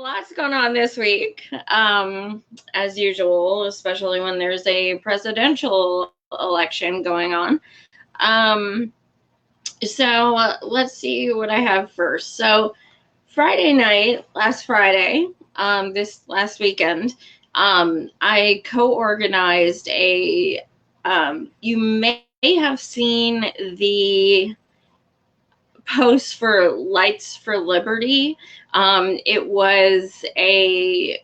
Lots going on this week, as usual, especially when there's a presidential election going on. Um, let's see what I have first. So Friday night, last Friday, this last weekend, I co-organized you may have seen the post for Lights for Liberty. It was a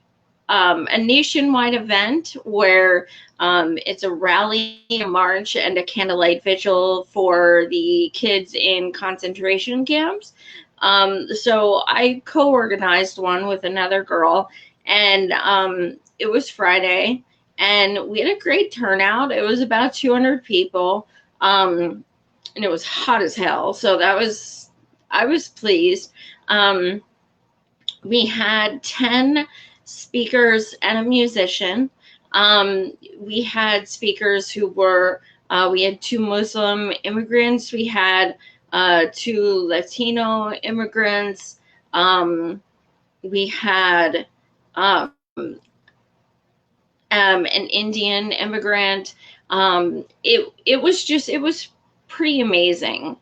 nationwide event where it's a rally, a march, and a candlelight vigil for the kids in concentration camps. So I co-organized one with another girl, and it was Friday, and we had a great turnout. It was about 200 people. And it was hot as hell. So I was pleased. We had 10 speakers and a musician. We had speakers who were, we had 2 Muslim immigrants. We had 2 Latino immigrants. We had an Indian immigrant. It was pretty amazing.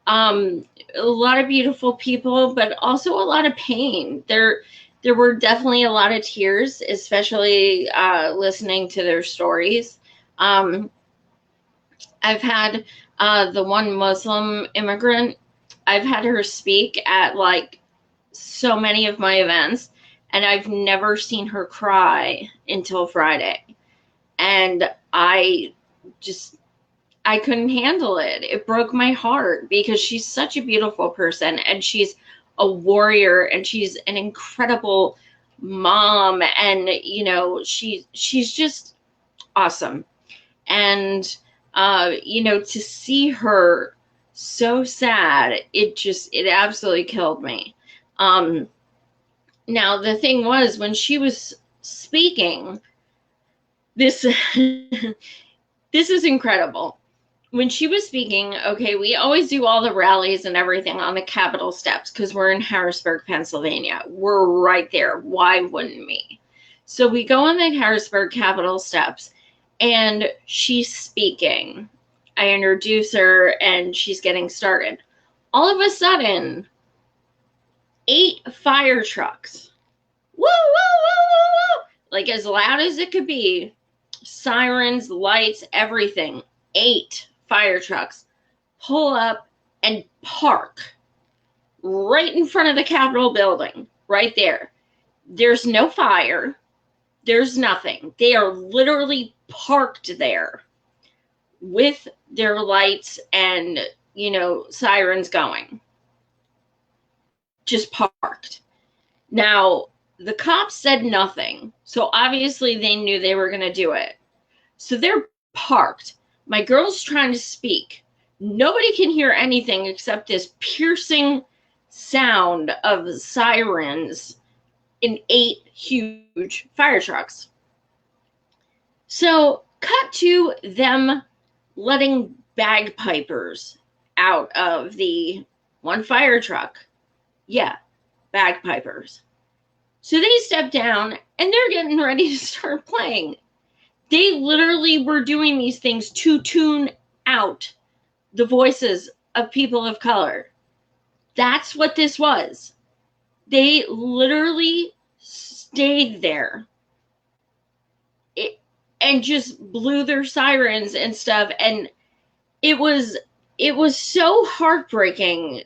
A lot of beautiful people, but also a lot of pain. There were definitely a lot of tears, especially listening to their stories. I've had the one Muslim immigrant, I've had her speak at like so many of my events, and I've never seen her cry until Friday. And I couldn't handle it. It broke my heart because she's such a beautiful person, and she's a warrior, and she's an incredible mom, and she's just awesome. And to see her so sad, it absolutely killed me. Now the thing was, when she was speaking, this this is incredible. When she was speaking, okay, we always do all the rallies and everything on the Capitol steps because we're in Harrisburg, Pennsylvania. We're right there. Why wouldn't we? So we go on the Harrisburg Capitol steps, and she's speaking. I introduce her, and she's getting started. All of a sudden, 8 fire trucks. Woo, woo, woo, woo, woo. Like as loud as it could be. Sirens, lights, everything. 8 fire trucks pull up and park right in front of the Capitol building, right there. There's no fire. There's nothing. They are literally parked there with their lights and, sirens going. Just parked. Now, the cops said nothing, so obviously they knew they were going to do it. So they're parked. My girl's trying to speak. Nobody can hear anything except this piercing sound of sirens in 8 huge fire trucks. So, cut to them letting bagpipers out of the one fire truck. Yeah, bagpipers. So they step down, and they're getting ready to start playing. They literally were doing these things to tune out the voices of people of color. That's what this was. They literally stayed there and just blew their sirens and stuff. And it was so heartbreaking.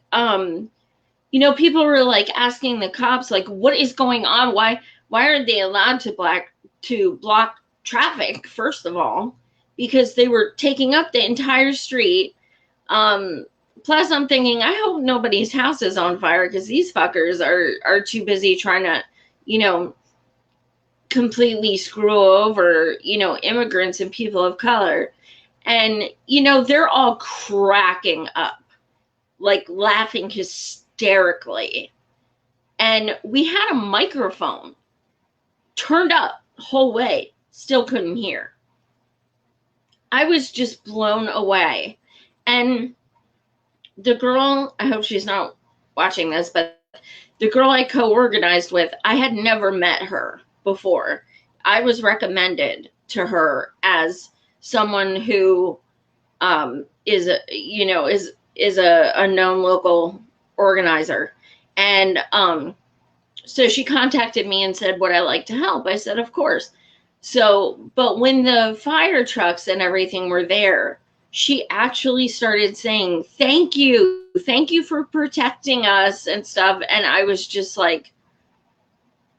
People were like asking the cops, like, what is going on? Why aren't they allowed to block traffic, first of all, because they were taking up the entire street. Plus I'm thinking, I hope nobody's house is on fire, because these fuckers are too busy trying to, completely screw over, immigrants and people of color. And, they're all cracking up, like laughing hysterically. And we had a microphone turned up the whole way. Still couldn't hear. I was just blown away. And the girl, I hope she's not watching this, but the girl I co-organized with, I had never met her before. I was recommended to her as someone who is a, is a known local organizer. And so she contacted me and said, would I like to help? I said, of course. So, but when the fire trucks and everything were there, she actually started saying, thank you for protecting us and stuff. And I was just like,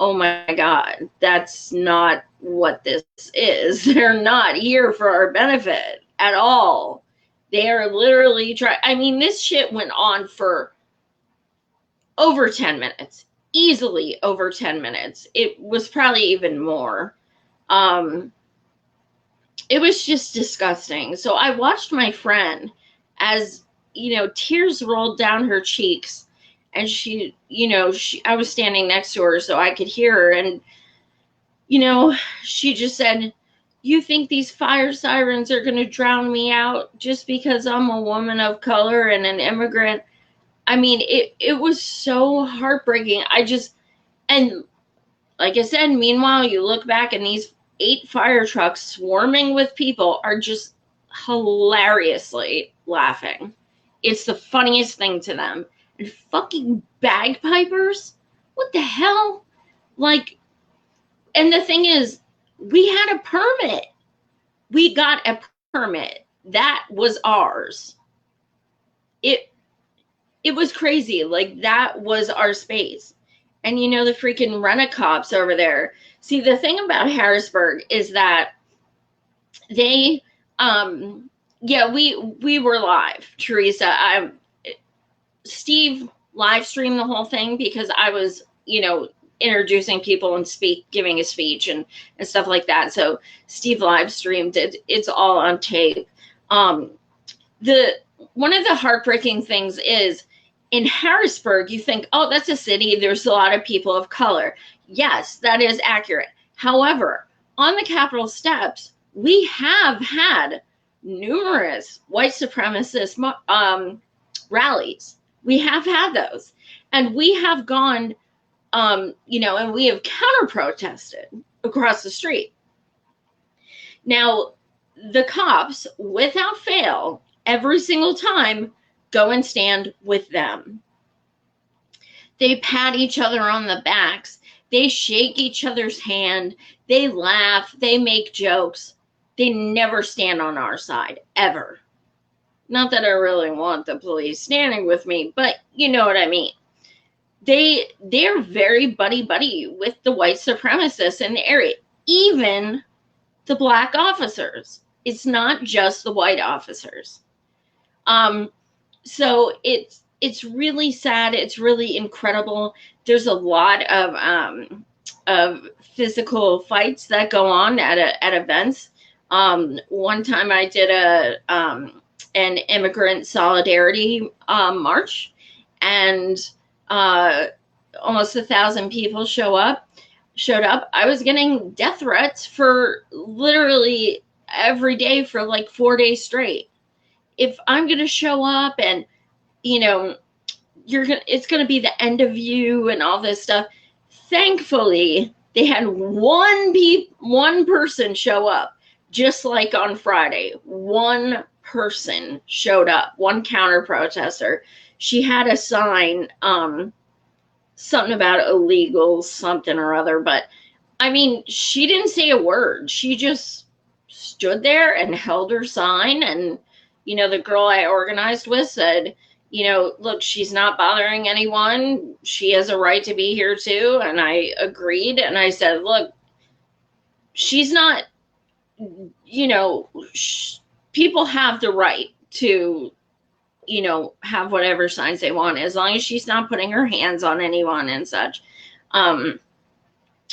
oh my God, that's not what this is. They're not here for our benefit at all. They are literally trying. I mean, this shit went on for over 10 minutes, easily over 10 minutes. It was probably even more. It was just disgusting. So I watched my friend as, tears rolled down her cheeks, and she, I was standing next to her so I could hear her. And, she just said, you think these fire sirens are going to drown me out just because I'm a woman of color and an immigrant? I mean, it was so heartbreaking. And like I said, meanwhile, you look back and these 8 fire trucks swarming with people are just hilariously laughing. It's the funniest thing to them. And fucking bagpipers? What the hell? Like, and the thing is, we had a permit. We got a permit. That was ours. It was crazy. Like, that was our space. And the freaking rent-a-cops over there. See, the thing about Harrisburg is that they, we were live, Teresa. Steve live streamed the whole thing because I was, introducing people and giving a speech and stuff like that. So Steve live streamed it. It's all on tape. One of the heartbreaking things is, in Harrisburg, you think, oh, that's a city. There's a lot of people of color. Yes, that is accurate. However, on the Capitol steps, we have had numerous white supremacist rallies. We have had those. And we have gone, and we have counter-protested across the street. Now, the cops, without fail, every single time, go and stand with them. They pat each other on the backs. They shake each other's hand. They laugh. They make jokes. They never stand on our side, ever. Not that I really want the police standing with me, but you know what I mean. They're very buddy-buddy with the white supremacists in the area, even the black officers. It's not just the white officers. So it's really sad. It's really incredible. There's a lot of physical fights that go on at events. One time I did an immigrant solidarity march, and almost 1,000 people showed up. I was getting death threats for literally every day for like 4 days straight. If I'm going to show up and, it's going to be the end of you and all this stuff. Thankfully, they had one person show up, just like on Friday. One person showed up, one counter protester. She had a sign, something about illegal, something or other. But I mean, she didn't say a word. She just stood there and held her sign. And, the girl I organized with said, look, she's not bothering anyone. She has a right to be here too. And I agreed. And I said, look, she's not, people have the right to, have whatever signs they want, as long as she's not putting her hands on anyone and such.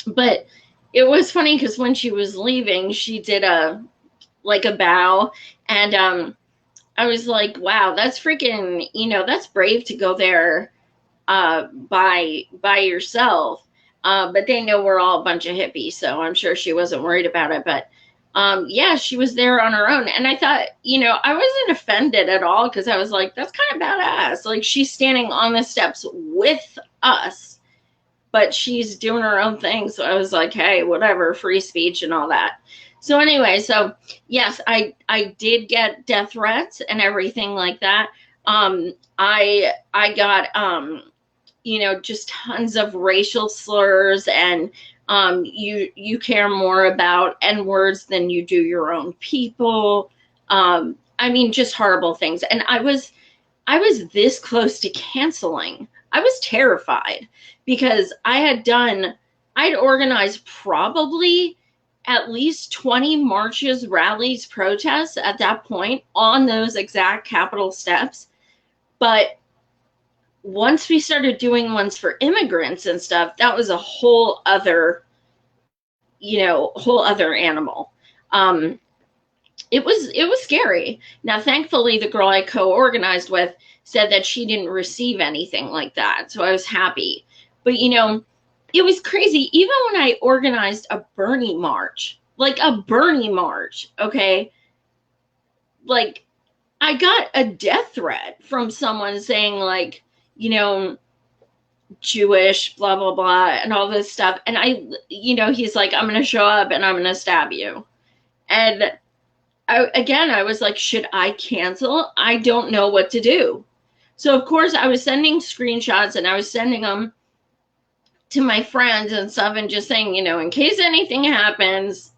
But it was funny because when she was leaving, she did a bow, and I was like, wow, that's freaking, that's brave to go there by yourself. But they know we're all a bunch of hippies, so I'm sure she wasn't worried about it. But yeah, she was there on her own. And I thought, I wasn't offended at all, because I was like, that's kind of badass. Like, she's standing on the steps with us. but she's doing her own thing. So I was like, hey, whatever, free speech and all that. So anyway, so yes, I did get death threats and everything like that. I got you know, just tons of racial slurs, and you care more about N words than you do your own people. I mean, just horrible things. And I was this close to canceling. I was terrified because I'd organized probably at least 20 marches, rallies, protests at that point on those exact Capitol steps. But once we started doing ones for immigrants and stuff, that was a whole other, you know, whole other animal. It was scary. Now, thankfully, the girl I co-organized with said that she didn't receive anything like that, so I was happy. But, you know, it was crazy. Even when I organized a Bernie march, like a Bernie march, okay, like I got a death threat from someone saying, like, you know, Jewish, blah, blah, blah, and all this stuff. And I, you know, he's like, I'm going to show up and I'm going to stab you. And I was like, should I cancel? I don't know what to do. So, of course, I was sending screenshots and I was sending them to my friends and stuff and just saying, you know, in case anything happens.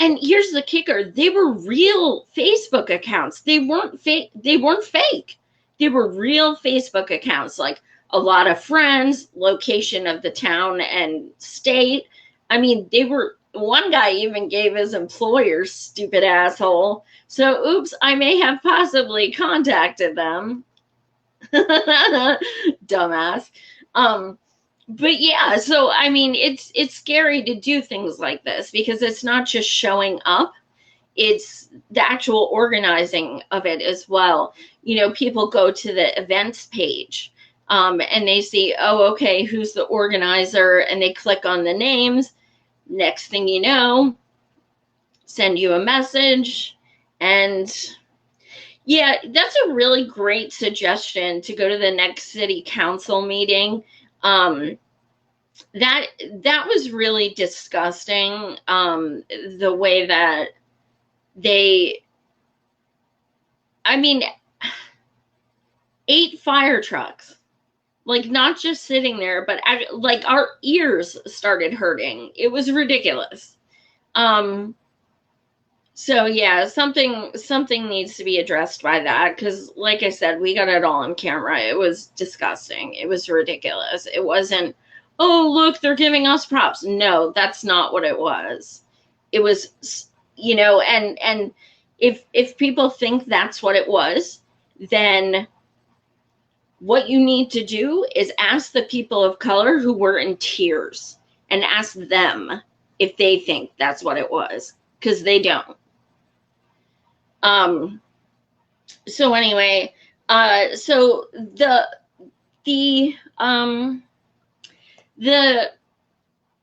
And here's the kicker. They were real Facebook accounts. They weren't fake. They were real Facebook accounts, like a lot of friends, location of the town and state. I mean, one guy even gave his employer, stupid asshole. So, oops, I may have possibly contacted them. Dumbass. But yeah, so I mean, it's scary to do things like this because it's not just showing up, it's the actual organizing of it as well. You know, people go to the events page and they see, oh, okay, who's the organizer? And they click on the names. Next thing you know, send you a message. And yeah, that's a really great suggestion to go to the next city council meeting. That was really disgusting. The way that I mean, 8 fire trucks, like not just sitting there, but like our ears started hurting. It was ridiculous. So yeah, something needs to be addressed by that, because like I said, we got it all on camera. It was disgusting. It was ridiculous. It wasn't, oh, look, they're giving us props. No, that's not what it was. It was, you know, and if people think that's what it was, then what you need to do is ask the people of color who were in tears and ask them if they think that's what it was, because they don't. So anyway, so the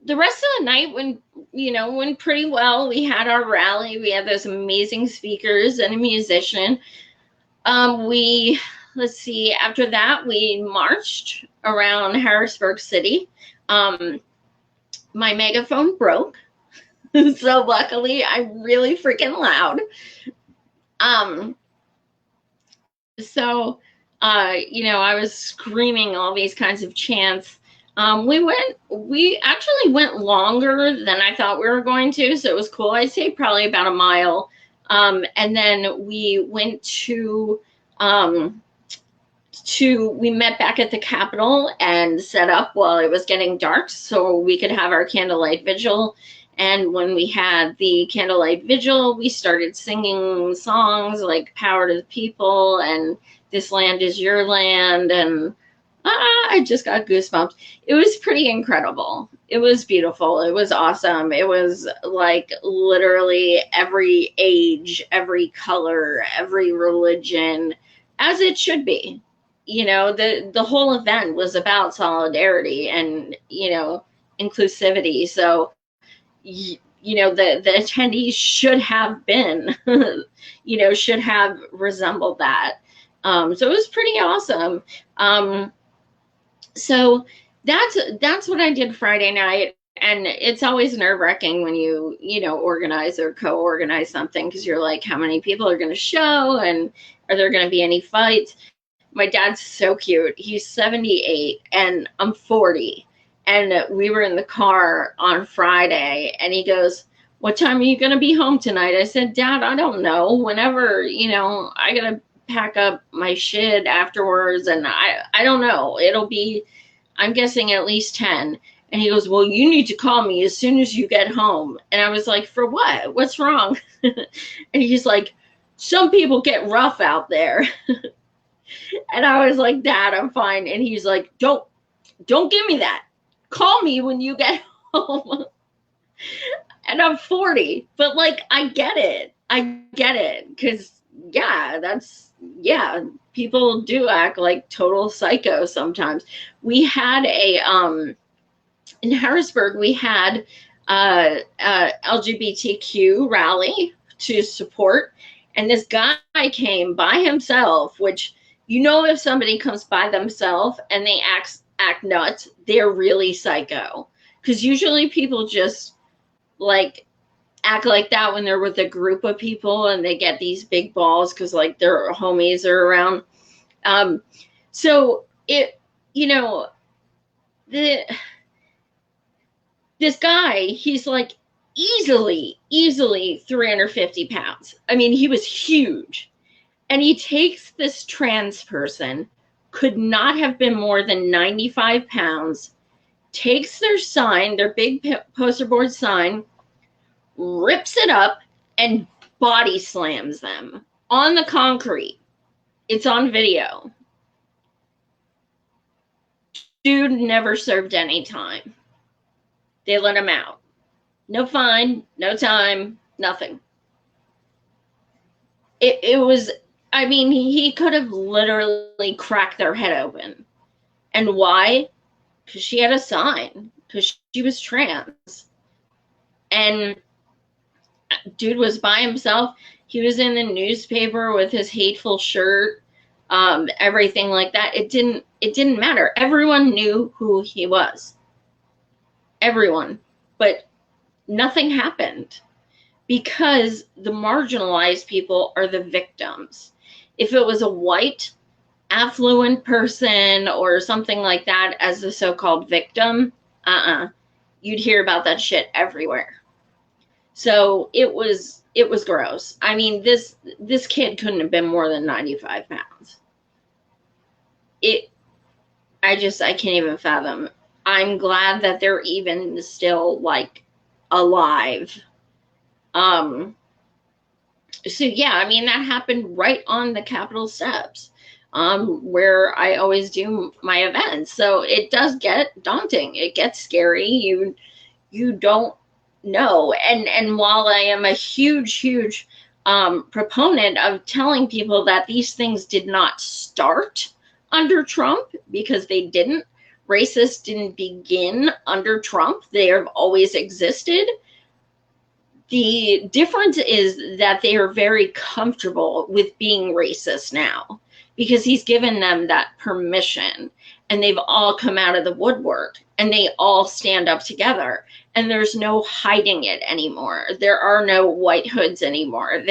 rest of the night went pretty well. We had our rally. We had those amazing speakers and a musician. Let's see, after that, we marched around Harrisburg City. My megaphone broke. So luckily, I'm really freaking loud. So, I was screaming all these kinds of chants. We actually went longer than I thought we were going to, so it was cool. I'd say probably about a mile. And then we went we met back at the Capitol and set up while it was getting dark so we could have our candlelight vigil. And when we had the candlelight vigil, we started singing songs like Power to the People and This Land is Your Land. And I just got goosebumps. It was pretty incredible. It was beautiful. It was awesome. It was like literally every age, every color, every religion, as it should be. You know, the whole event was about solidarity and, inclusivity. So, the attendees should have been, should have resembled that. So it was pretty awesome. So that's what I did Friday night. And it's always nerve-wracking when you organize or co-organize something, because you're like, how many people are going to show, and are there going to be any fights? My dad's so cute. He's 78 and I'm 40. And we were in the car on Friday, and he goes, what time are you going to be home tonight? I said, Dad, I don't know. Whenever, I got to pack up my shit afterwards, and I don't know. It'll be, I'm guessing, at least 10. And he goes, well, you need to call me as soon as you get home. And I was like, for what? What's wrong? And he's like, some people get rough out there. And I was like, Dad, I'm fine. And he's like, don't give me that. Call me when you get home. And I'm 40. But like, I get it. Because, people do act like total psycho sometimes. We had in Harrisburg, we had a LGBTQ rally to support. And this guy came by himself, which, if somebody comes by themselves and they act nuts, they're really psycho. Because usually people just like act like that when they're with a group of people and they get these big balls because like their homies are around. So this guy, he's like easily 350 pounds. I mean, he was huge. And he takes this trans person, could not have been more than 95 pounds, takes their sign, their big poster board sign, rips it up, and body slams them on the concrete. It's on video. Dude never served any time. They let him out. No fine, no time, nothing. It was, I mean, he could have literally cracked their head open. And why? Because she had a sign. Because she was trans. And dude was by himself. He was in the newspaper with his hateful shirt, everything like that. It didn't matter. Everyone knew who he was. Everyone. But nothing happened. Because the marginalized people are the victims. If it was a white, affluent person or something like that as the so-called victim, you'd hear about that shit everywhere. So it was gross. I mean, this kid couldn't have been more than 95 pounds. I can't even fathom. I'm glad that they're even still like alive. So yeah, I mean, that happened right on the Capitol steps, where I always do my events. So it does get daunting. It gets scary. You don't know. And while I am a huge proponent of telling people that these things did not start under Trump, because they didn't. Racists didn't begin under Trump. They have always existed. The difference is that they are very comfortable with being racist now, because he's given them that permission, and they've all come out of the woodwork, and they all stand up together, and there's no hiding it anymore. There are no white hoods anymore.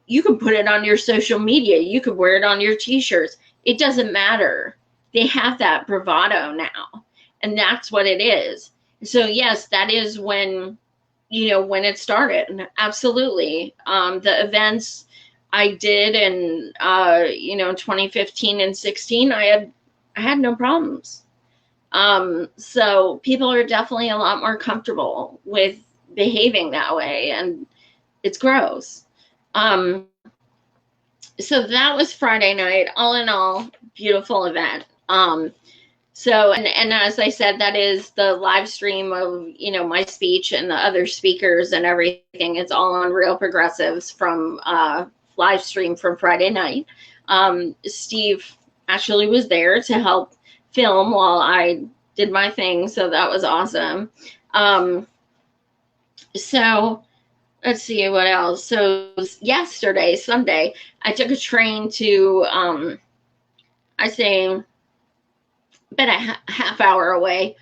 You can put it on your social media. You could wear it on your t-shirts. It doesn't matter. They have that bravado now, and that's what it is. So yes, that is when it started. Absolutely. The events I did in 2015 and 16, I had no problems. So people are definitely a lot more comfortable with behaving that way, and it's gross. So that was Friday night. All in all, beautiful event. So, and as I said, that is the live stream of, my speech and the other speakers and everything. It's all on Real Progressives from live stream from Friday night. Steve actually was there to help film while I did my thing. So that was awesome. So let's see what else. So yesterday, Sunday, I took a train to, about a half hour away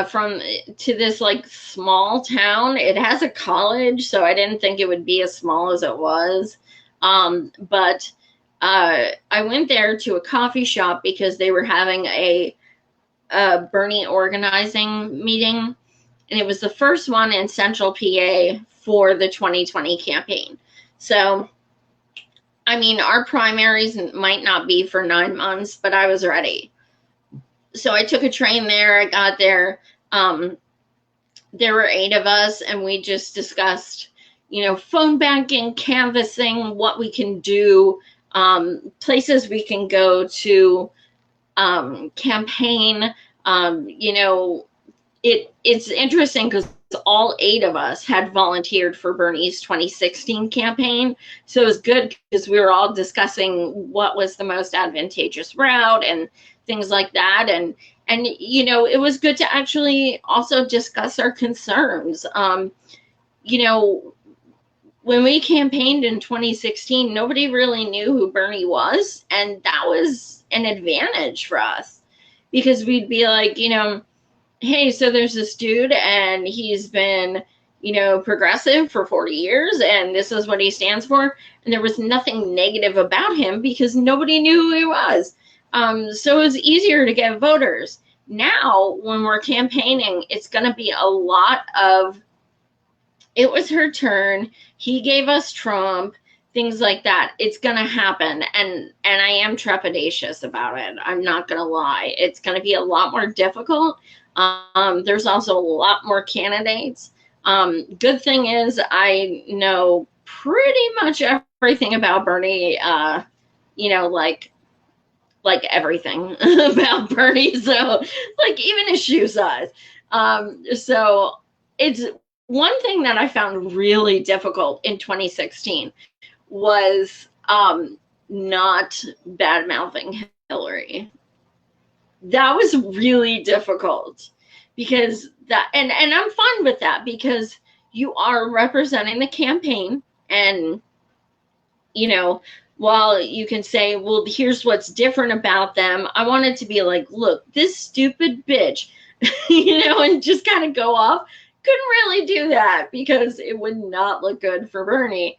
from to this like small town. It has a college, so I didn't think it would be as small as it was. But I went there to a coffee shop because they were having a Bernie organizing meeting, and it was the first one in Central PA for the 2020 campaign. So, I mean, our primaries might not be for 9 months, but I was ready. So I took a train there. I got there. There were 8 of us, and we just discussed, phone banking, canvassing, what we can do, places we can go to campaign. It's interesting because all 8 of us had volunteered for Bernie's 2016 campaign. So it was good because we were all discussing what was the most advantageous route and things like that. And it was good to actually also discuss our concerns. When we campaigned in 2016, nobody really knew who Bernie was. And that was an advantage for us because we'd be like, hey, so there's this dude and he's been, progressive for 40 years and this is what he stands for. And there was nothing negative about him because nobody knew who he was. So it was easier to get voters. Now, when we're campaigning, it's going to be a lot of, it was her turn, he gave us Trump, things like that. It's going to happen. And I am trepidatious about it. I'm not going to lie. It's going to be a lot more difficult. There's also a lot more candidates. Good thing is I know pretty much everything about Bernie, like everything about Bernie. So like even his shoe size. So it's one thing that I found really difficult in 2016 was not bad mouthing Hillary. That was really difficult because that, and I'm fine with that because you are representing the campaign. And, while you can say, well, here's what's different about them, I wanted to be like, look, this stupid bitch, and just kind of go off. Couldn't really do that because it would not look good for Bernie.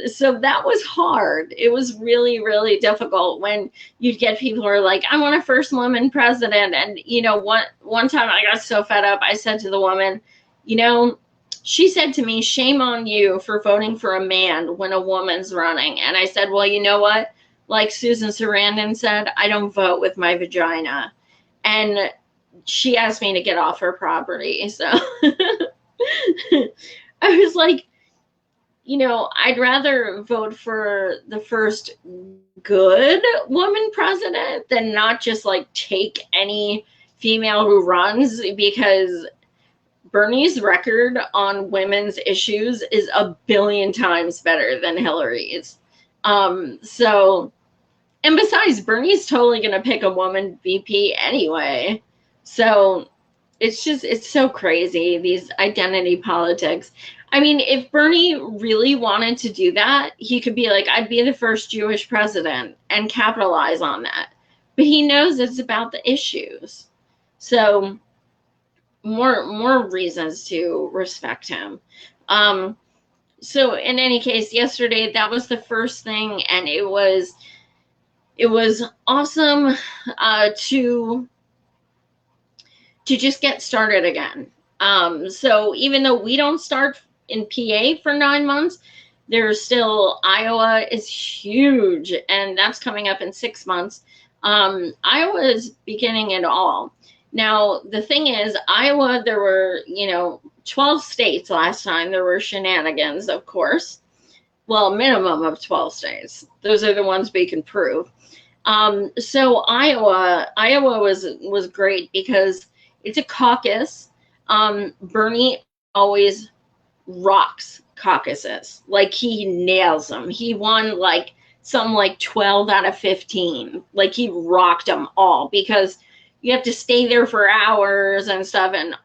So that was hard. It was really, really difficult when you'd get people who are like, I want a first woman president. And, one time I got so fed up, I said to the woman, she said to me, shame on you for voting for a man when a woman's running. And I said, well, you know what? Like Susan Sarandon said, I don't vote with my vagina. And she asked me to get off her property. So I was like, I'd rather vote for the first good woman president than not just like take any female who runs, because Bernie's record on women's issues is a billion times better than Hillary's. So, and besides, Bernie's totally going to pick a woman VP anyway. So it's so crazy, these identity politics. I mean, if Bernie really wanted to do that, he could be like, I'd be the first Jewish president and capitalize on that. But he knows it's about the issues. So more reasons to respect him. So in any case, yesterday, that was the first thing. And it was awesome to just get started again. So even though we don't start in PA for 9 months, there's still, Iowa is huge, and that's coming up in 6 months. Iowa is beginning it all. Now, the thing is, Iowa, there were, 12 states last time. There were shenanigans, of course. Well, minimum of 12 states. Those are the ones we can prove. So Iowa was great because it's a caucus. Bernie always rocks caucuses. Like, he nails them. He won like 12 out of 15. Like, he rocked them all because you have to stay there for hours and stuff. And,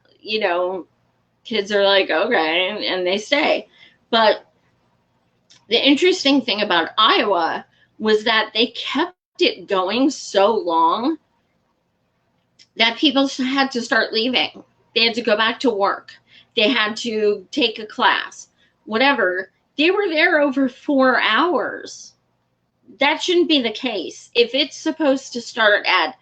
kids are like, okay, and they stay. But the interesting thing about Iowa was that they kept it going so long that people had to start leaving. They had to go back to work. They had to take a class, whatever. They were there over 4 hours. That shouldn't be the case. If it's supposed to start at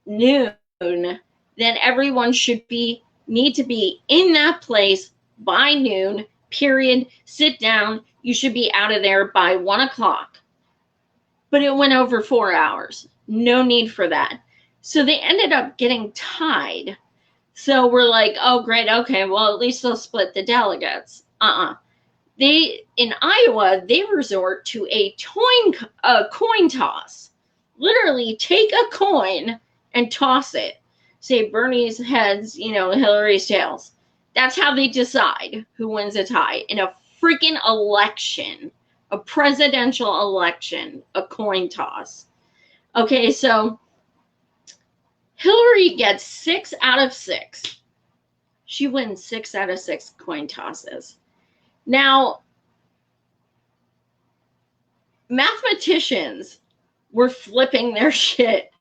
noon, then everyone should need to be in that place by noon, period. Sit down. You should be out of there by 1 o'clock. But it went over 4 hours. No need for that. So they ended up getting tied. So we're like, oh, great. Okay, well, at least they'll split the delegates. In Iowa, they resort to a coin toss. Literally take a coin and toss it. Say Bernie's heads, Hillary's tails. That's how they decide who wins a tie in a freaking election, a presidential election, a coin toss. Okay, so Hillary gets 6 out of 6. She wins 6 out of 6 coin tosses. Now, mathematicians were flipping their shit.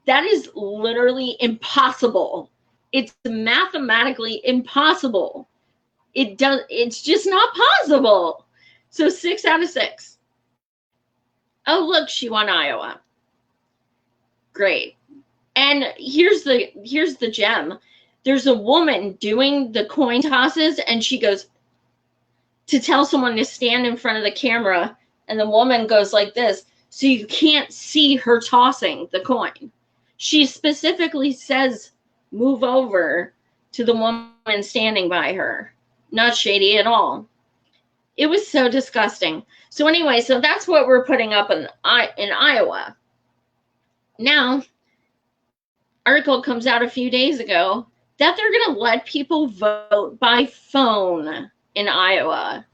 That is literally impossible. It's mathematically impossible. It's just not possible. So 6 out of 6. Oh, look, she won Iowa. Great. And here's the gem. There's a woman doing the coin tosses, and she goes to tell someone to stand in front of the camera, and the woman goes like this, so you can't see her tossing the coin. She specifically says, move over to the woman standing by her. Not shady at all. It was so disgusting. So anyway, so that's what we're putting up in Iowa. Now, article comes out a few days ago that they're going to let people vote by phone in Iowa.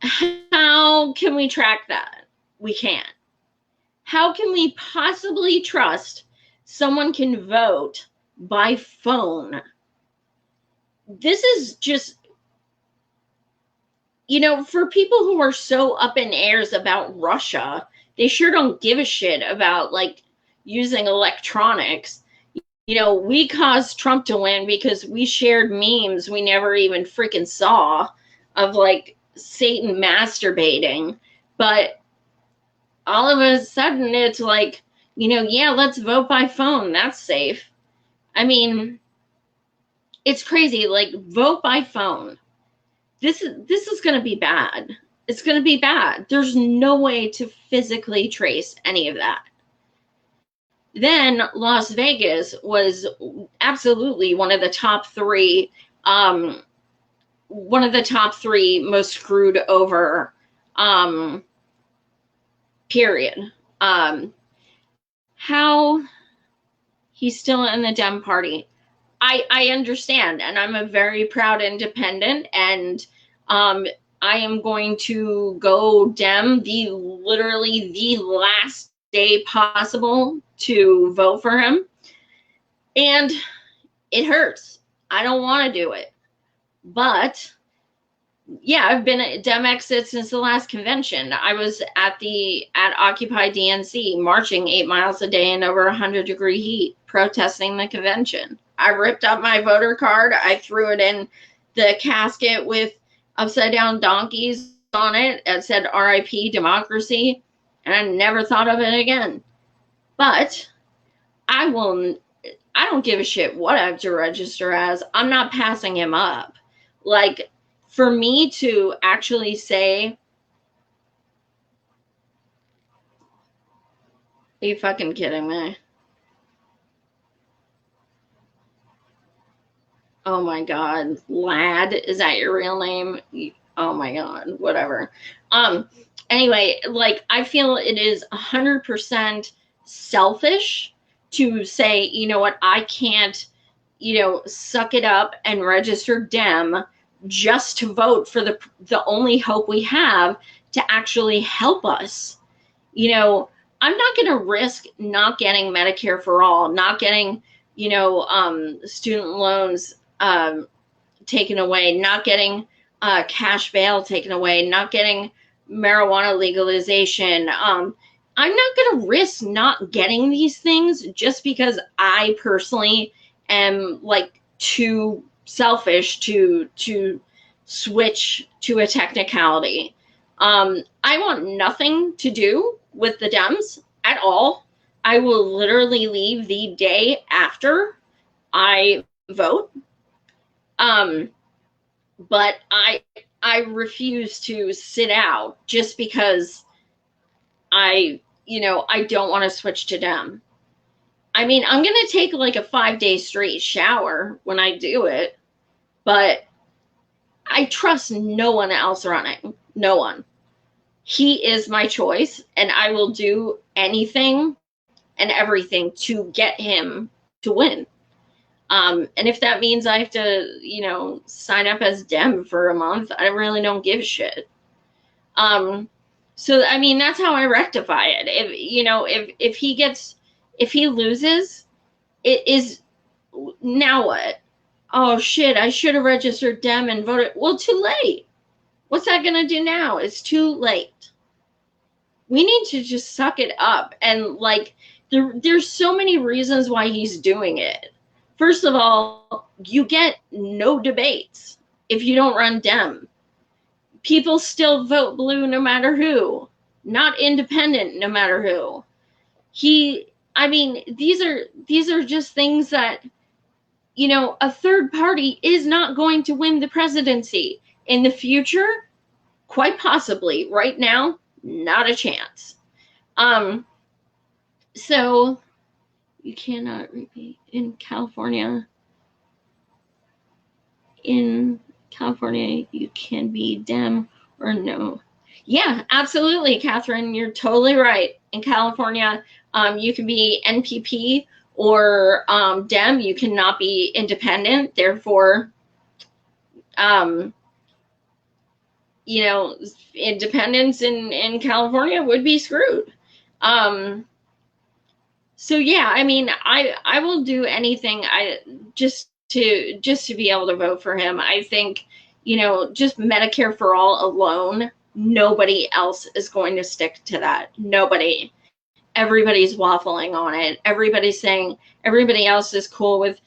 How can we track that? We can't. How can we possibly trust someone can vote by phone? This is just, for people who are so up in airs about Russia, they sure don't give a shit about, using electronics. We caused Trump to win because we shared memes we never even freaking saw of, Satan masturbating. But all of a sudden, it's yeah, let's vote by phone. That's safe. I mean, it's crazy. Vote by phone. This is going to be bad. It's going to be bad. There's no way to physically trace any of that. Then Las Vegas was absolutely one of the top three most screwed over period. How he's still in the Dem party. I understand, and I'm a very proud independent, and I am going to go Dem literally the last day possible to vote for him. And it hurts. I don't want to do it. But yeah, I've been at Dem Exit since the last convention. I was at Occupy DNC marching 8 miles a day in over 100-degree heat, protesting the convention. I ripped up my voter card. I threw it in the casket with upside down donkeys on it. It said RIP democracy, and I never thought of it again. But I don't give a shit what I have to register as. I'm not passing him up. For me to actually say, are you fucking kidding me? Oh my God, Lad, is that your real name? Oh my God, whatever. Anyway, I feel it is 100% selfish to say, you know what, I can't, suck it up and register Dem just to vote for the only hope we have to actually help us. I'm not going to risk not getting Medicare for all, not getting, student loans taken away, not getting cash bail taken away, not getting marijuana legalization, I'm not going to risk not getting these things just because I personally am like too selfish to switch to a technicality. I want nothing to do with the Dems at all. I will literally leave the day after I vote. But I refuse to sit out just because I don't want to switch to Dem. I mean, I'm going to take like a 5-day straight shower when I do it, but I trust no one else running. No one. He is my choice, and I will do anything and everything to get him to win. And if that means I have to, sign up as Dem for a month, I really don't give a shit. So I mean, that's how I rectify it. If he loses, it is now what? Oh shit, I should have registered Dem and voted. Well, too late. What's that gonna do now? It's too late. We need to just suck it up. And like there's so many reasons why he's doing it. First of all, you get no debates if you don't run Dem. People still vote blue no matter who, not independent no matter who. These are just things that, a third party is not going to win the presidency. In the future, quite possibly. Right now, not a chance. So you cannot repeat in California. In California, you can be Dem or no. Yeah, absolutely, Catherine. You're totally right. In California, you can be NPP or Dem. You cannot be independent. Therefore, independence in California would be screwed. So yeah, I mean, I will do anything just to be able to vote for him. I think, just Medicare for all alone, nobody else is going to stick to that. Nobody. Everybody's waffling on it. Everybody's saying everybody else is cool with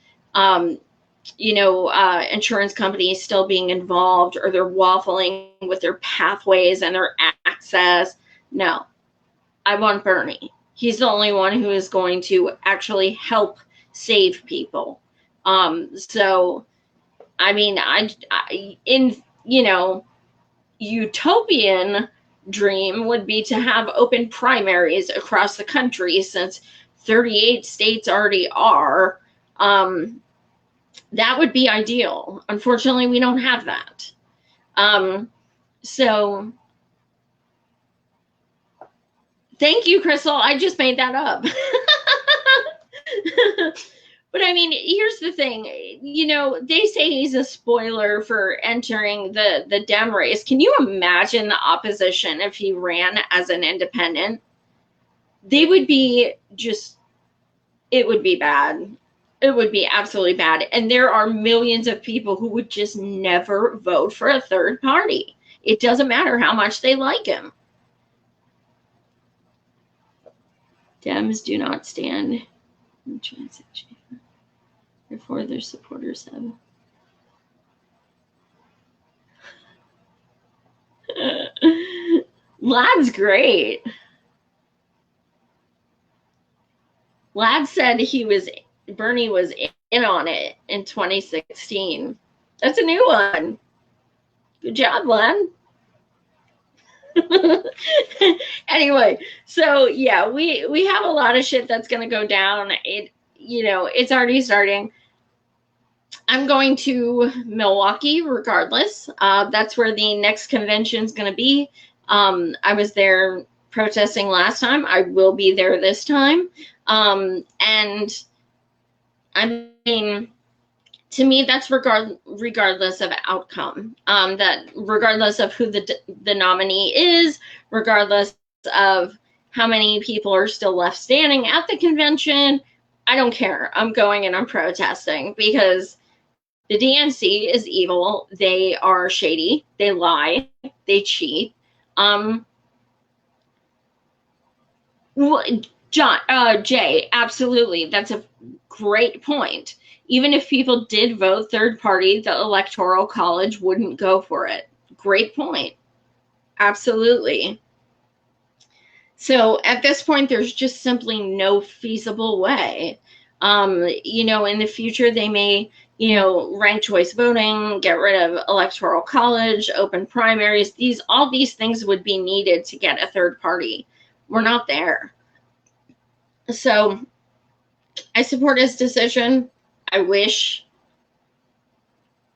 insurance companies still being involved, or they're waffling with their pathways and their access. No, I want Bernie. He's the only one who is going to actually help save people. So, I mean, utopian dream would be to have open primaries across the country, since 38 states already are. That would be ideal. Unfortunately, we don't have that. So thank you, Crystal. I just made that up. But I mean, here's the thing. They say he's a spoiler for entering the Dem race. Can you imagine the opposition if he ran as an independent? They would be it would be bad. It would be absolutely bad. And there are millions of people who would just never vote for a third party. It doesn't matter how much they like him. Dems do not stand in transaction. Therefore, their supporters have. Lad's great. Lad said Bernie was in on it in 2016. That's a new one. Good job, Lad. Anyway, so yeah, we have a lot of shit that's going to go down. It's already starting. I'm going to Milwaukee regardless. That's where the next convention is going to be. I was there protesting last time. I will be there this time. And I mean, to me, that's regardless of outcome. That regardless of who the nominee is, regardless of how many people are still left standing at the convention, I don't care. I'm going and I'm protesting because the DNC is evil. They are shady. They lie. They cheat. Well, Jay, absolutely. That's a great point. Even if people did vote third party, the Electoral College wouldn't go for it. Great point. Absolutely. So at this point, there's just simply no feasible way. In the future, they may, ranked choice voting, get rid of Electoral College, open primaries. All these things would be needed to get a third party. We're not there. So I support his decision. I wish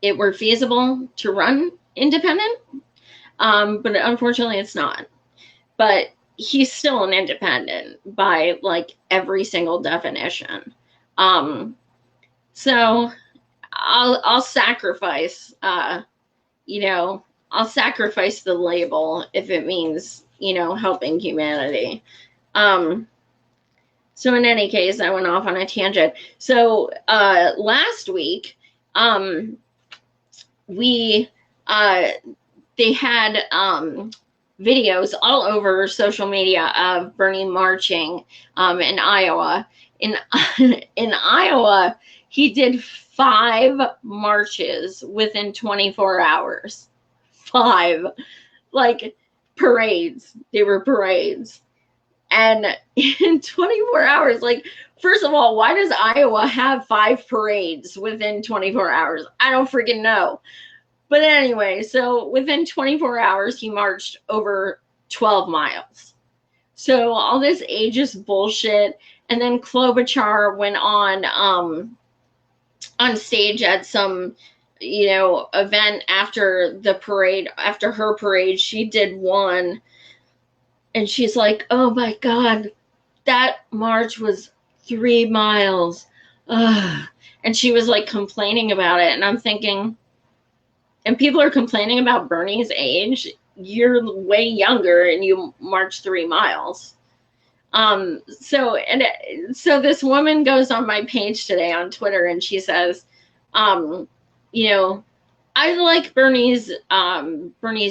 it were feasible to run independent, but unfortunately it's not. But he's still an independent by like every single definition. So I'll sacrifice, I'll sacrifice the label if it means, helping humanity. So in any case, I went off on a tangent. So last week, they had videos all over social media of Bernie marching in Iowa. In Iowa, he did 5 marches within 24 hours. 5. Like parades. They were parades. And in 24 hours, like, first of all, why does Iowa have 5 parades within 24 hours? I don't freaking know. But anyway, so within 24 hours, he marched over 12 miles. So all this ageist bullshit. And then Klobuchar went on stage at some, event after the parade, after her parade. She did one. And she's like, oh my God, that march was 3 miles. Ugh. And she was like complaining about it. And I'm thinking, and people are complaining about Bernie's age. You're way younger and you march 3 miles. So this woman goes on my page today on Twitter and she says, I like Bernie's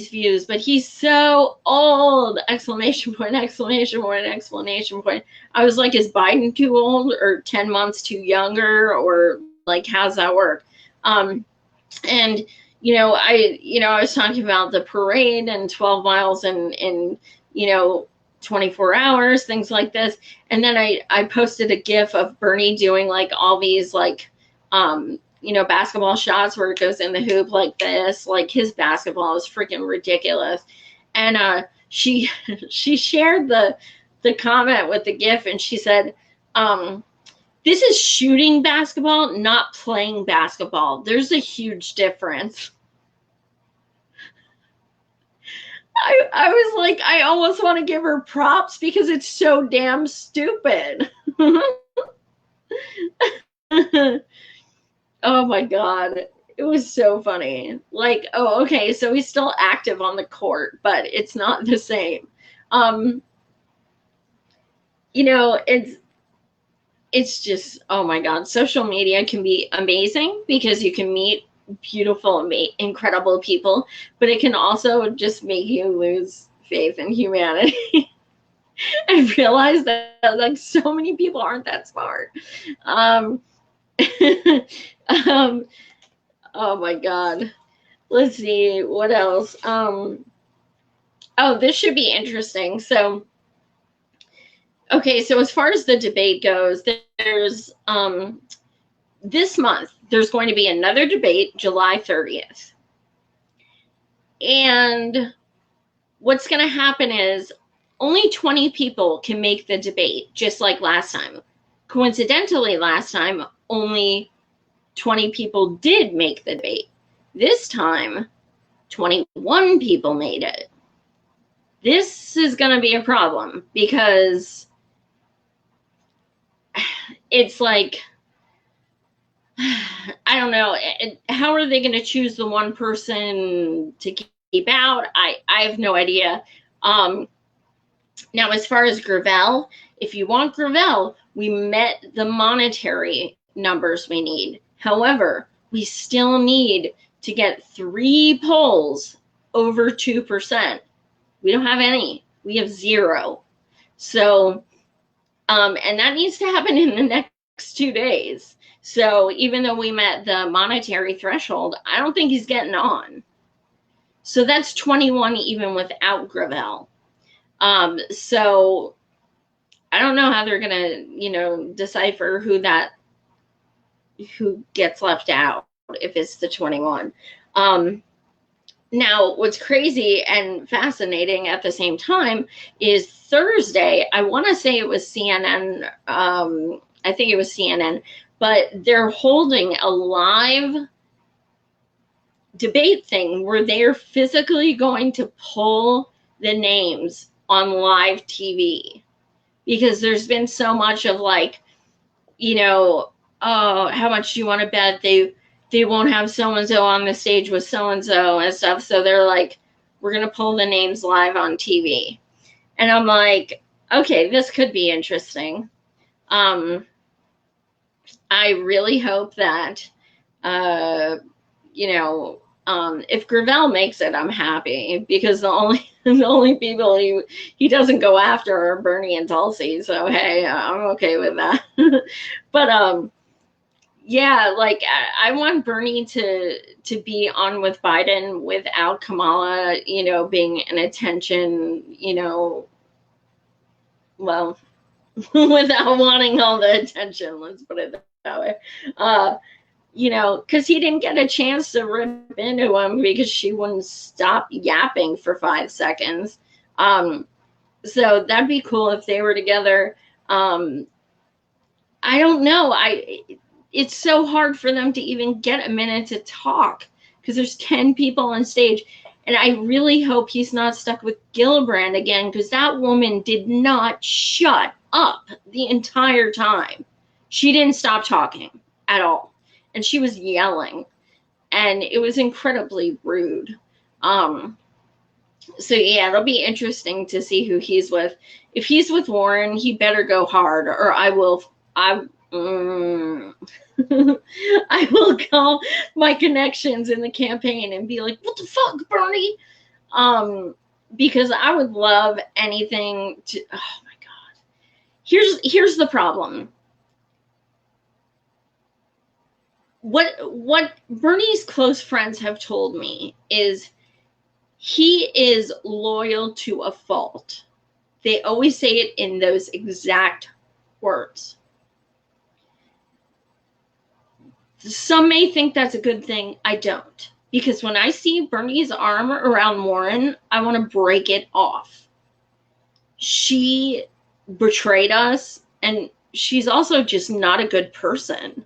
views, but he's so old! Exclamation point, exclamation point, exclamation point. I was like, is Biden too old or 10 months too younger, or like, how's that work? I was talking about the parade and 12 miles in 24 hours, things like this. And then I posted a GIF of Bernie doing like all these like, basketball shots where it goes in the hoop like this. Like, his basketball is freaking ridiculous. And she shared the comment with the GIF, and she said, this is shooting basketball, not playing basketball. There's a huge difference. I was like, I almost want to give her props because it's so damn stupid. Oh my God. It was so funny. Like, oh, okay, so he's still active on the court, but it's not the same. It's just, oh my God, social media can be amazing because you can meet beautiful, incredible people, but it can also just make you lose faith in humanity. I realize that like so many people aren't that smart. Oh my God. Let's see what else. This should be interesting. So, okay, so as far as the debate goes, there's this month there's going to be another debate, July 30th. And what's going to happen is only 20 people can make the debate, just like last time. Coincidentally, last time, only 20 people did make the debate. This time, 21 people made it. This is going to be a problem because it's like, I don't know, how are they going to choose the one person to keep out? I have no idea. Now, as far as Gravel, if you want Gravel, we met the monetary numbers we need. However, we still need to get 3 polls over 2%. We don't have any. We have 0. So And that needs to happen in the next 2 days. So even though we met the monetary threshold, I don't think he's getting on. So that's 21 even without Gravel. So I don't know how they're gonna, decipher who gets left out if it's the 21. Now, what's crazy and fascinating at the same time is Thursday, I want to say it was CNN, I think it was CNN, but they're holding a live debate thing where they're physically going to pull the names on live TV, because there's been so much of like, oh, how much do you want to bet they won't have so-and-so on the stage with so-and-so and stuff. So they're like, we're going to pull the names live on TV. And I'm like, okay, this could be interesting. I really hope that, if Gravel makes it, I'm happy, because the only people he doesn't go after are Bernie and Tulsi. So, hey, I'm okay with that. But, yeah, like I want Bernie to be on with Biden without Kamala, being an attention, well, without wanting all the attention, let's put it that way. Because he didn't get a chance to rip into him because she wouldn't stop yapping for 5 seconds. So that'd be cool if they were together. I don't know. It's so hard for them to even get a minute to talk because there's 10 people on stage. And I really hope he's not stuck with Gillibrand again, because that woman did not shut up the entire time. She didn't stop talking at all. And she was yelling. And it was incredibly rude. So yeah, it'll be interesting to see who he's with. If he's with Warren, he better go hard, or I will call my connections in the campaign and be like, what the fuck, Bernie? Because I would love anything to, oh my God. Here's the problem. What Bernie's close friends have told me is he is loyal to a fault. They always say it in those exact words. Some may think that's a good thing. I don't. Because when I see Bernie's arm around Warren, I want to break it off. She betrayed us, and she's also just not a good person.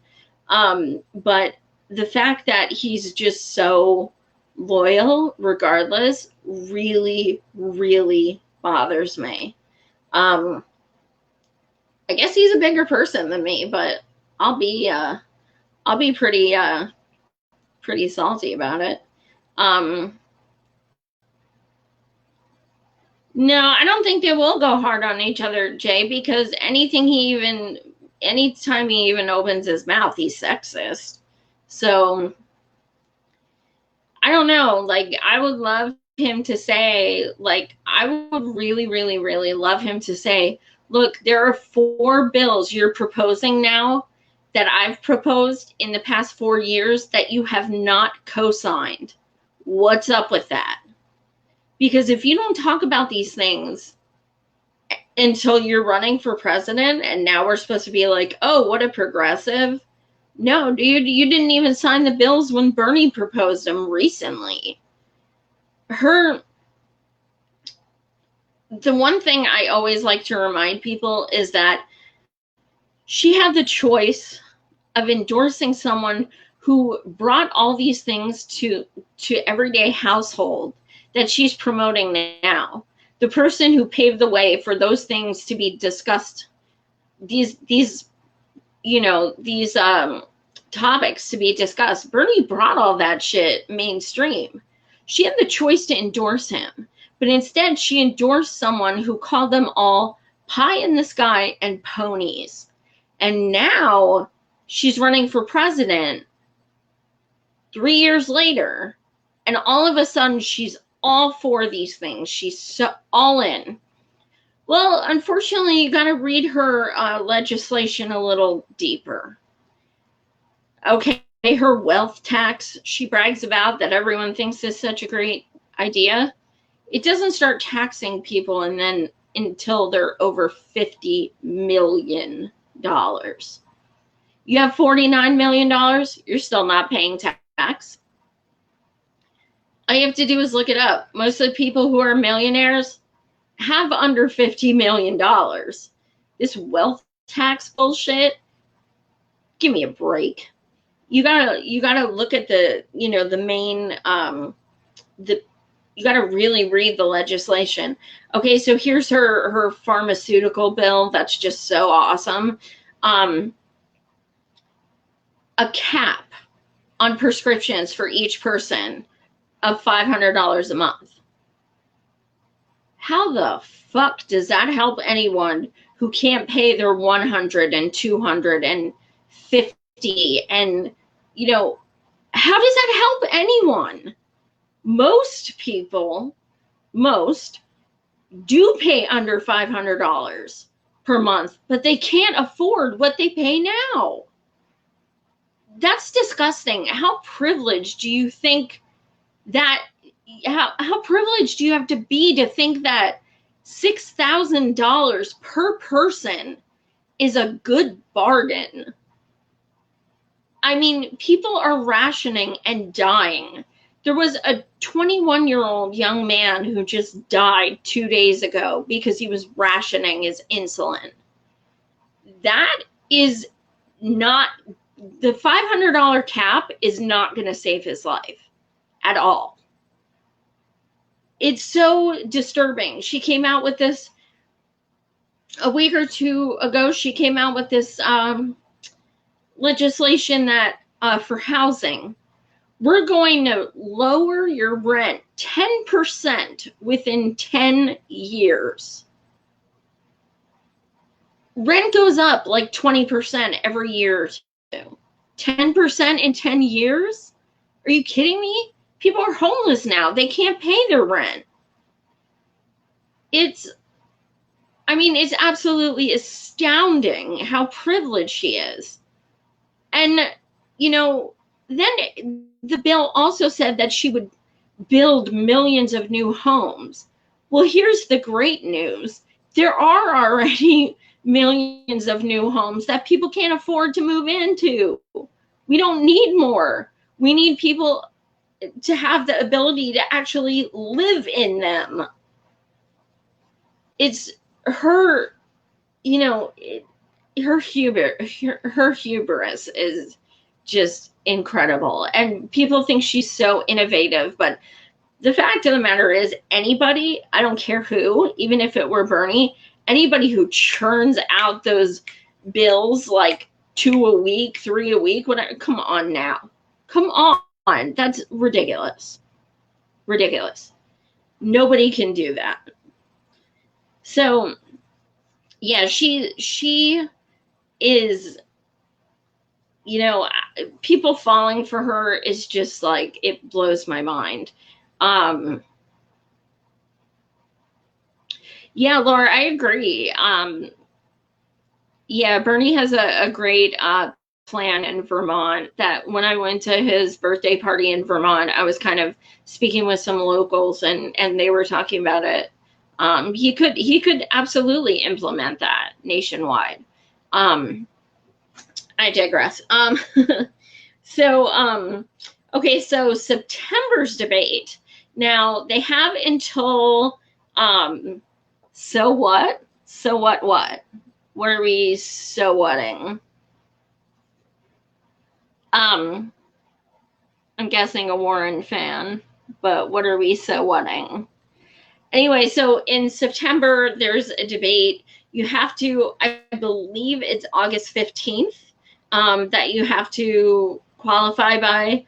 But the fact that he's just so loyal, regardless, really, really bothers me. I guess he's a bigger person than me, but I'll be pretty salty about it. No, I don't think they will go hard on each other, Jay, because anytime he even opens his mouth, he's sexist. So I don't know. Like, I would love him to say, like, I would really, really, really love him to say, look, there are 4 bills you're proposing now that I've proposed in the past 4 years that you have not co-signed. What's up with that? Because if you don't talk about these things until you're running for president, and now we're supposed to be like, oh, what a progressive. No, dude, you didn't even sign the bills when Bernie proposed them recently. The one thing I always like to remind people is that she had the choice of endorsing someone who brought all these things to everyday household that she's promoting now. The person who paved the way for those things to be discussed, these topics to be discussed. Bernie brought all that shit mainstream. She had the choice to endorse him, but instead she endorsed someone who called them all pie in the sky and ponies. And now she's running for president 3 years later, and all of a sudden she's all for these things. She's so all in. Well, unfortunately, you got to read her legislation a little deeper. Okay, her wealth tax, she brags about that everyone thinks is such a great idea. It doesn't start taxing people and then until they're over $50 million. You have $49 million, you're still not paying tax. All you have to do is look it up. Most of the people who are millionaires have under $50 million. This wealth tax bullshit, give me a break. You gotta look at the, the main, you gotta really read the legislation. Okay, so here's her pharmaceutical bill. That's just so awesome. A cap on prescriptions for each person of $500 a month. How the fuck does that help anyone who can't pay their 100 and 250 and, how does that help anyone? Most people, do pay under $500 per month, but they can't afford what they pay now. That's disgusting. How privileged do you think that, how privileged do you have to be to think that $6,000 per person is a good bargain? I mean, people are rationing and dying. There was a 21-year-old young man who just died 2 days ago because he was rationing his insulin. That is not, the $500 cap is not going to save his life at all. It's so disturbing. She came out with this a week or two ago. She came out with this legislation that for housing, we're going to lower your rent 10% within 10 years. Rent goes up like 20% every year or two. 10% in 10 years? Are you kidding me? People are homeless now. They can't pay their rent. It's absolutely astounding how privileged she is. And, then the bill also said that she would build millions of new homes. Well, here's the great news. There are already millions of new homes that people can't afford to move into. We don't need more. We need people to have the ability to actually live in them. It's her, her hubris is just incredible. And people think she's so innovative, but the fact of the matter is anybody, I don't care who, even if it were Bernie, anybody who churns out those bills like 2 a week, 3 a week, whatever, come on now. Come on. That's ridiculous. Ridiculous. Nobody can do that. So, yeah, she is, people falling for her is just like, it blows my mind. Yeah, Laura, I agree. Yeah, Bernie has a great plan in Vermont that when I went to his birthday party in Vermont, I was kind of speaking with some locals and they were talking about it. He could absolutely implement that nationwide. I digress. Okay, so September's debate. Now they have until, so what? So what? What are we so whatting? I'm guessing a Warren fan, but what are we so whatting? Anyway, so in September, there's a debate. You have to, I believe it's August 15th, that you have to qualify by.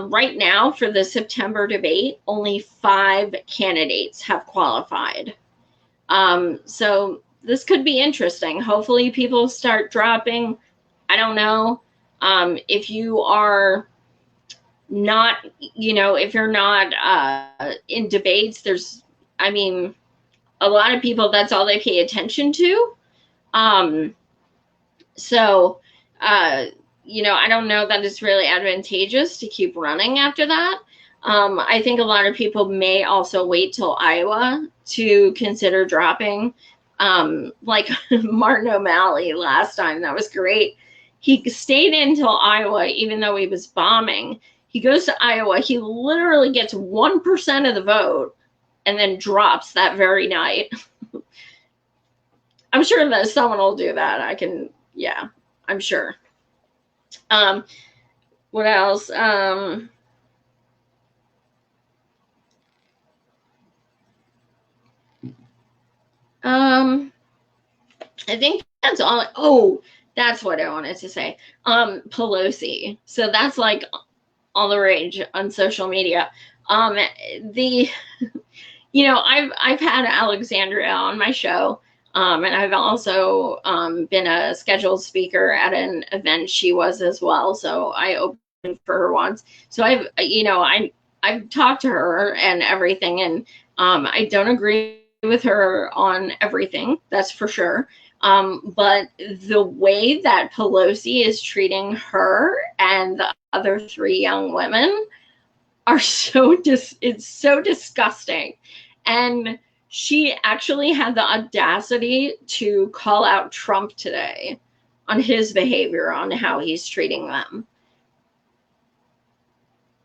Right now, for the September debate, only 5 candidates have qualified. So this could be interesting. Hopefully people start dropping. I don't know. If you are not, if you're not in debates, there's, a lot of people, that's all they pay attention to. So, I don't know that it's really advantageous to keep running after that. I think a lot of people may also wait till Iowa to consider dropping, like Martin O'Malley last time. That was great. He stayed until Iowa, even though he was bombing. He goes to Iowa. He literally gets 1% of the vote and then drops that very night. I'm sure that someone will do that. I'm sure. What else? I think that's all. Oh, that's what I wanted to say. Pelosi. So that's like all the rage on social media. The I've had Alexandria on my show, and I've also been a scheduled speaker at an event she was as well. So I opened for her once. So I've talked to her and everything, and I don't agree with her on everything, that's for sure. But the way that Pelosi is treating her and the other 3 young women are it's so disgusting. And she actually had the audacity to call out Trump today on his behavior, on how he's treating them.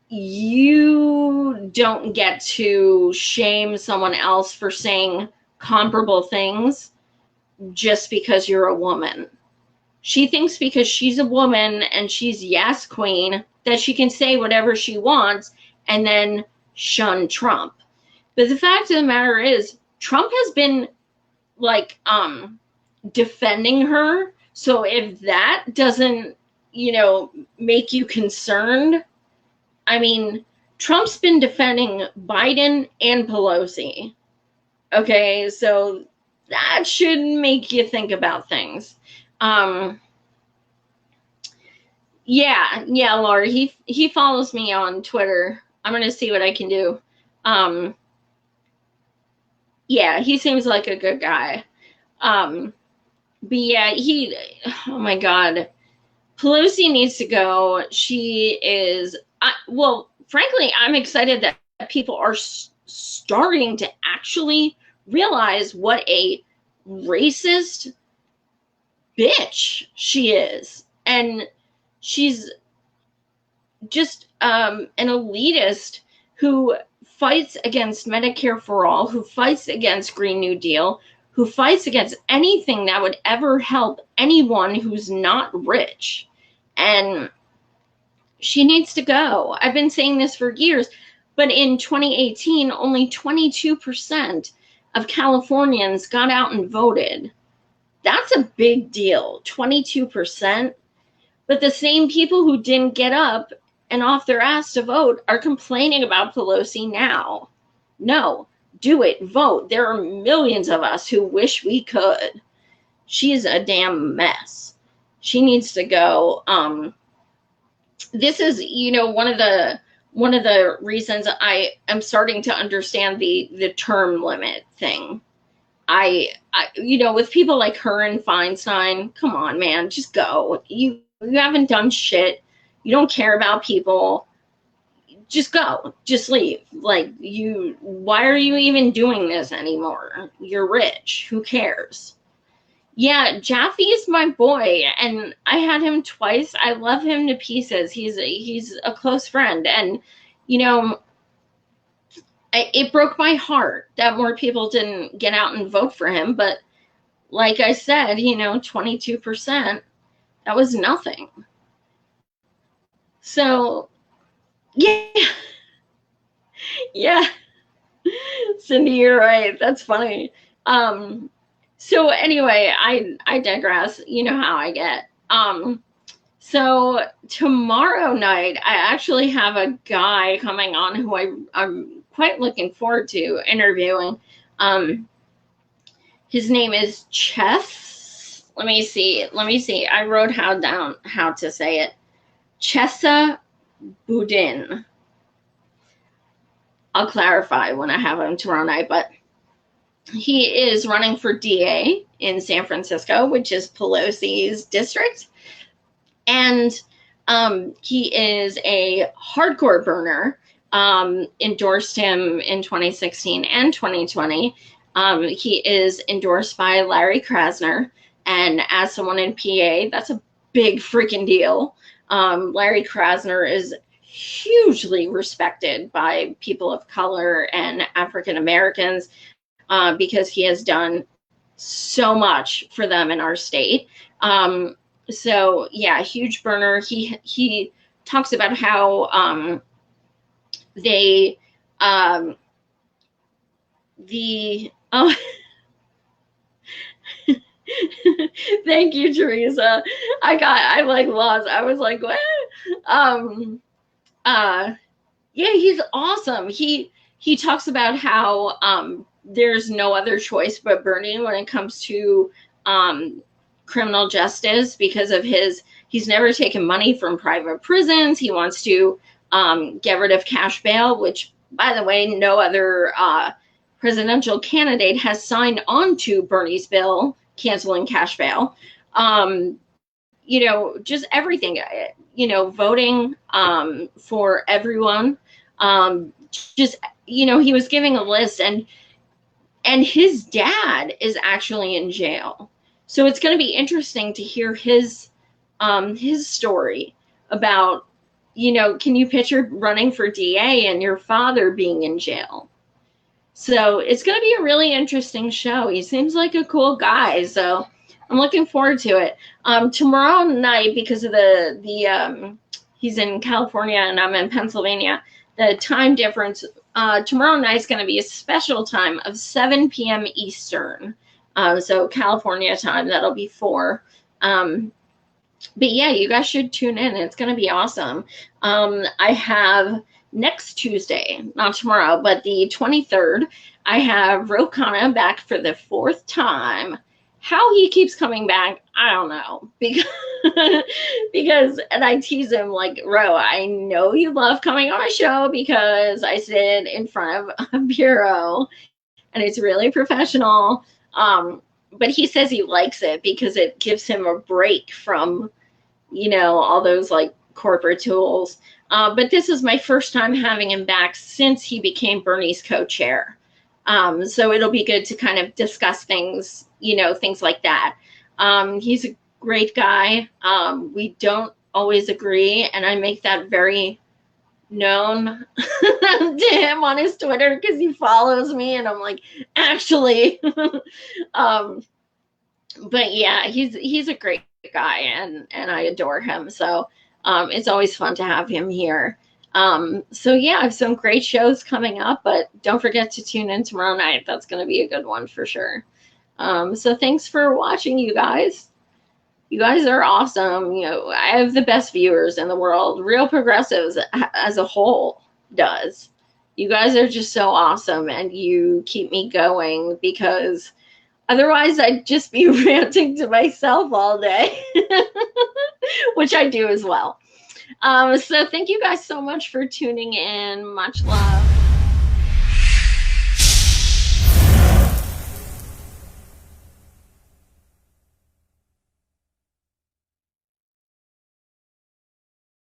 You don't get to shame someone else for saying comparable things just because you're a woman. She thinks because she's a woman and she's yes queen that she can say whatever she wants and then shun Trump. But the fact of the matter is, Trump has been like defending her. So if that doesn't, make you concerned, I mean, Trump's been defending Biden and Pelosi. Okay, so that should make you think about things. Yeah, Laura, he follows me on Twitter. I'm gonna see what I can do. Yeah, he seems like a good guy. But yeah, oh my God, Pelosi needs to go. She is, well, frankly, I'm excited that people are starting to actually realize what a racist bitch she is. And she's just an elitist who fights against Medicare for all, who fights against Green New Deal, who fights against anything that would ever help anyone who's not rich. And she needs to go. I've been saying this for years, but in 2018, only 22% of Californians got out and voted. That's a big deal, 22%. But the same people who didn't get up and off their ass to vote are complaining about Pelosi now. No, do it, vote. There are millions of us who wish we could. She's a damn mess. She needs to go. This is, one of the reasons I am starting to understand the term limit thing. I with people like her and Feinstein, come on, man, just go. You haven't done shit. You don't care about people. Just go. Just leave. Like, why are you even doing this anymore? You're rich. Who cares? Yeah, Jaffe's my boy, and I had him twice. I love him to pieces. He's a close friend, and it broke my heart that more people didn't get out and vote for him. But like I said, 22%, that was nothing. So, yeah, Cindy, you're right. That's funny. So anyway, I digress. You know how I get. So tomorrow night, I actually have a guy coming on who I'm quite looking forward to interviewing. His name is Chess. Let me see. I wrote down how to say it. Chesa Boudin. I'll clarify when I have him tomorrow night, but he is running for DA in San Francisco, which is Pelosi's district. And he is a hardcore burner, endorsed him in 2016 and 2020. He is endorsed by Larry Krasner. And as someone in PA, that's a big freaking deal. Larry Krasner is hugely respected by people of color and African Americans because he has done so much for them in our state. So yeah, huge burner. He talks about how they oh thank you, Teresa. I like lost. I was like, what? Yeah, he's awesome. He talks about how there's no other choice but Bernie when it comes to criminal justice because of he's never taken money from private prisons. He wants to get rid of cash bail, which, by the way, no other presidential candidate has signed on to Bernie's bill canceling cash bail. Just everything, voting for everyone. He was giving a list, and his dad is actually in jail. So it's going to be interesting to hear his story about, can you picture running for DA and your father being in jail? So it's going to be a really interesting show. He seems like a cool guy, so I'm looking forward to it. Tomorrow night, because of the he's in California and I'm in Pennsylvania, the time difference, tomorrow night is going to be a special time of 7 p.m. Eastern. So California time, that'll be 4. But yeah, you guys should tune in. It's going to be awesome. I have next Tuesday, not tomorrow, but the 23rd, I have Ro Khanna back for the 4th time. How he keeps coming back, I don't know. Because and I tease him like, Ro, I know you love coming on my show because I sit in front of a bureau and it's really professional. But he says he likes it because it gives him a break from, all those like corporate tools. But this is my first time having him back since he became Bernie's co-chair. So it'll be good to kind of discuss things, things like that. He's a great guy. We don't always agree, and I make that very known to him on his Twitter because he follows me, and I'm like, actually. But yeah, he's a great guy, and I adore him. So it's always fun to have him here. So yeah, I have some great shows coming up, but don't forget to tune in tomorrow night. That's going to be a good one for sure. So thanks for watching, you guys. You guys are awesome. I have the best viewers in the world. Real Progressives as a whole does. You guys are just so awesome, and you keep me going because otherwise I'd just be ranting to myself all day, which I do as well. So thank you guys so much for tuning in. Much love.